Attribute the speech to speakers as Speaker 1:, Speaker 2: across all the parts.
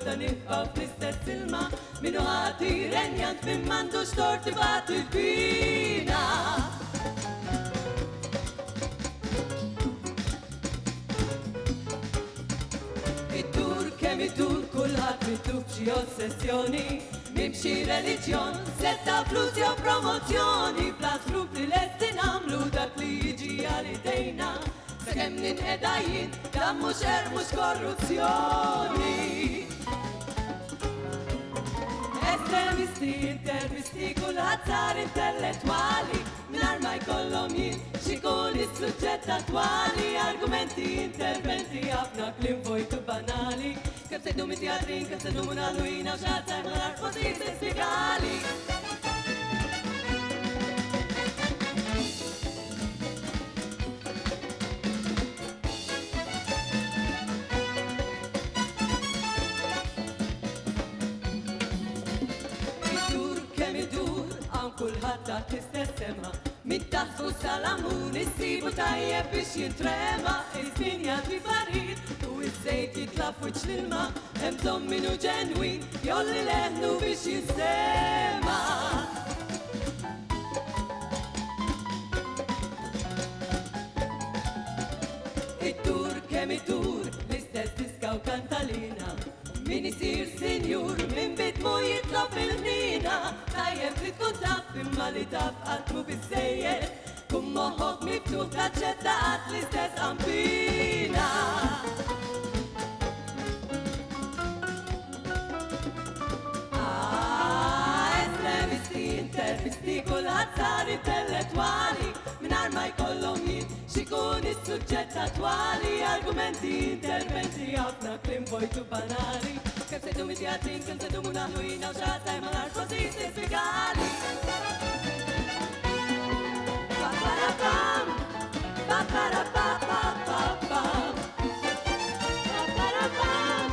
Speaker 1: xorta nibqaw fl-istess ilma Minu ħati renjant minn m'għandux tort ibgħat il-bina Iddur kemm iddur kulħadd mitlub b'xi ossessjoni Mimxi reliġjon, setta flus jew promozzjoni Blas grupp li lesti nagħmlu dak li jiġi għal idejna Sakemm ninqeda jien dan mhux mhux korruzzjoni Estremisti, intervisti, kulħadd sar intellettwali Mingħajr ma jkollhom jien x'ikun is-suġġett attwali Argumenti, interventi, ħafna kliem vojtu banali Kemm sejdu mit-teatrin, kemm sejdu minn Halloween Għaw xaħat sajma l-arfosiet ispjegali Kulħadd dak l-istess sema Min taħsbu salamun issibu tajjeb biex jintrema Iż-żmien jgħaddi farid u iż-żejt jitla' f'wiċċ l-ilma Hemm bżonn minnu ġenwin jolli leħnu biex jinstema Iddur kemm iddur l-istess diska u kantalina Min isir sinjur, min bitmu jitla fil-ħnina Tajjeb li tkun taf imma li taf għatmu bis-sejjer Kun moħħok miftuħ taċċetta għat l-istess qampina Estremisti, intervisti, kulħadd sar intellettwali Mingħajr ma jkollhom jien x'ikun is-suġġett attwali Argumenti, interventi, ħafna kliem vojtu banali Kemm sejdu mit-teatrin, kemm sejdu minn Halloween Għaw xaħat sajma l-arfosiet ispjegali Pa-pa-ra-pam, pa-pa-ra-pa-pa-pa-pam Pa-pa-ra-pam,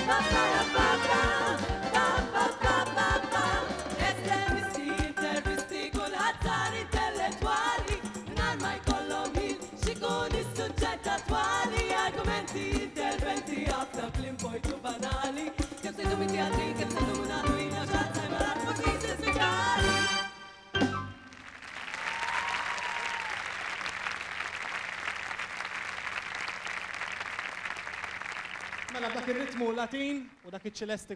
Speaker 1: pa-pa-ra-pa-pam, pa-pa-pa-pa-pam Estremisti, intervisti, kulħadd sar intellettwali Mingħajr ma jkollhom jien x'ikun is-suġġett attwali Argumenti, interventi, ħafna kliem vojtu banali Kemm sejdu mit-teatrin, kemm sejdu minn Halloween Għaw xaħat sajma l-arfosiet ispjegali
Speaker 2: Mela dak ir-ritmu Latin u dak iċ-ċelesti